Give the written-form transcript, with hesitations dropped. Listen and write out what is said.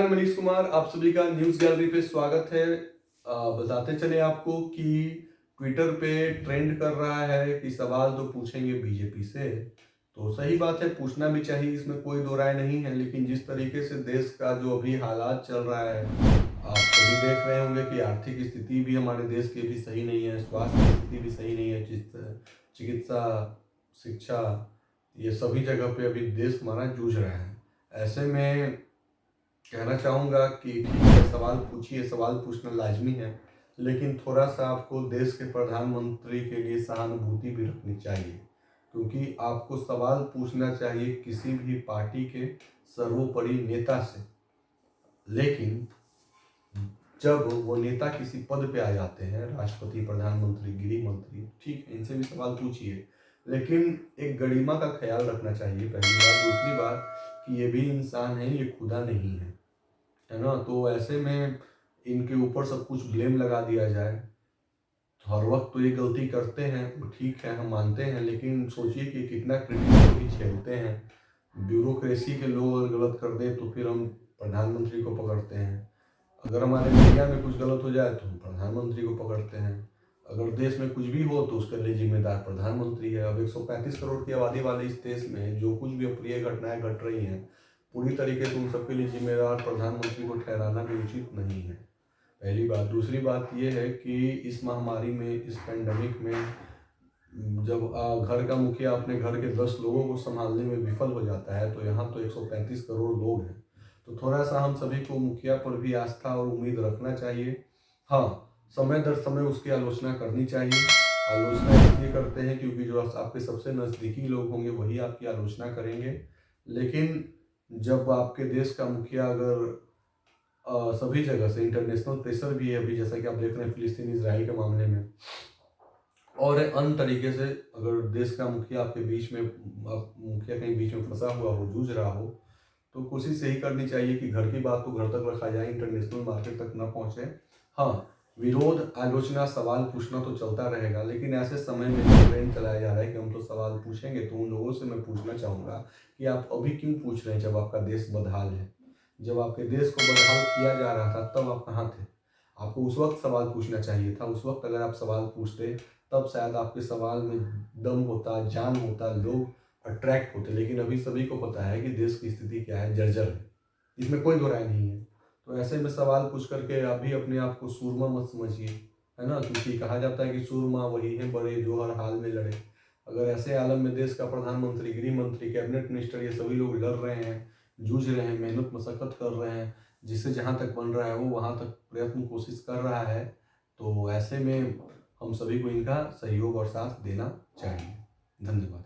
नमस्कार, मनीष कुमार आप सभी का न्यूज़ गैलरी पे स्वागत है। बताते चले आपको कि ट्विटर पे ट्रेंड कर रहा है कि सवाल तो पूछेंगे बीजेपी से। तो सही बात है, पूछना भी चाहिए, इसमें कोई दो राय नहीं है। लेकिन जिस तरीके से देश का जो अभी हालात चल रहा है, आप सभी देख रहे होंगे कि आर्थिक स्थिति भी हमारे देश की भी सही नहीं है, स्वास्थ्य की स्थिति भी सही नहीं है, चिकित्सा, शिक्षा, ये सभी जगह पे अभी देश हमारा जूझ रहा है। ऐसे में कहना चाहूँगा कि ठीक है, सवाल पूछिए, सवाल पूछना लाजमी है, लेकिन थोड़ा-सा आपको देश के प्रधानमंत्री के लिए सहानुभूति भी रखनी चाहिए, क्योंकि आपको सवाल पूछना चाहिए किसी भी पार्टी के सर्वोपरि नेता से। लेकिन जब वो नेता किसी पद पे आ जाते हैं, राष्ट्रपति, प्रधानमंत्री, गृह मंत्री, ठीक है, इनसे भी सवाल पूछिए, लेकिन एक गरिमा का ख्याल रखना चाहिए, पहली बात। दूसरी बात कि ये भी इंसान है, ये खुदा नहीं है ना? तो ऐसे में इनके ऊपर सब कुछ ब्लेम लगा दिया जाए, तो हर वक्त तो ये गलती करते हैं, वो ठीक है, हम मानते हैं, लेकिन सोचिए कि कितना क्रिटिसिज्म झेलते हैं। ब्यूरोक्रेसी के लोग अगर गलत कर दें तो फिर हम प्रधानमंत्री को पकड़ते हैं। अगर हमारे मीडिया में कुछ गलत हो जाए तो हम प्रधानमंत्री को पकड़ते हैं। अगर देश में कुछ भी हो तो उसके लिए जिम्मेदार प्रधानमंत्री है। अब 135 करोड़ की आबादी वाले इस देश में जो कुछ भी अप्रिय घटनाएं घट रही हैं, पूरी तरीके से उन सबके लिए जिम्मेदार प्रधानमंत्री को ठहराना भी उचित नहीं है, पहली बात। दूसरी बात ये है कि इस महामारी में, इस पेंडेमिक में, जब घर का मुखिया अपने घर के 10 लोगों को संभालने में विफल हो जाता है, तो यहाँ तो 135 करोड़ लोग हैं। तो थोड़ा-सा हम सभी को मुखिया पर भी आस्था और उम्मीद रखना चाहिए। हाँ, समय दर समय उसकी आलोचना करनी चाहिए। आलोचना इसलिए करते हैं क्योंकि जो आपके सबसे नज़दीकी लोग होंगे वही आपकी आलोचना करेंगे। लेकिन जब आपके देश का मुखिया अगर सभी जगह से इंटरनेशनल प्रेशर भी है अभी, जैसा कि आप देख रहे हैं फिलिस्तीन इजराइल के मामले में, और अन्य तरीके से अगर देश का मुखिया आपके बीच में, मुखिया कहीं बीच में फंसा हुआ हो, जूझ रहा हो, तो कोशिश यही करनी चाहिए कि घर की बात को घर तक रखा जाए, इंटरनेशनल मार्केट तक ना पहुंचे। हाँ, विरोध, आलोचना, सवाल पूछना तो चलता रहेगा, लेकिन ऐसे समय में जो ट्रेंड चलाया जा रहा है कि हम तो सवाल पूछेंगे, तो उन लोगों से मैं पूछना चाहूँगा कि आप अभी क्यों पूछ रहे हैं जब आपका देश बदहाल है? जब आपके देश को बदहाल किया जा रहा था तब आप कहाँ थे? आपको उस वक्त सवाल पूछना चाहिए था। उस वक्त अगर आप सवाल पूछते तब शायद आपके सवाल में दम होता, जान होता, लोग अट्रैक्ट होते। लेकिन अभी सभी को पता है कि देश की स्थिति क्या है, जर्जर है, इसमें कोई दो राय नहीं है। तो ऐसे में सवाल पूछ करके अभी अपने आप को सूरमा मत समझिए, है ना? क्योंकि कहा जाता है कि सूरमा वही है बड़े जो हर हाल में लड़े। अगर ऐसे आलम में देश का प्रधानमंत्री, गृह मंत्री, कैबिनेट मिनिस्टर, ये सभी लोग लड़ रहे हैं, जूझ रहे हैं, मेहनत मशक्कत कर रहे हैं, जिससे जहाँ तक बन रहा है वो वहाँ तक प्रयत्न कोशिश कर रहा है, तो ऐसे में हम सभी को इनका सहयोग और साथ देना चाहिए। धन्यवाद।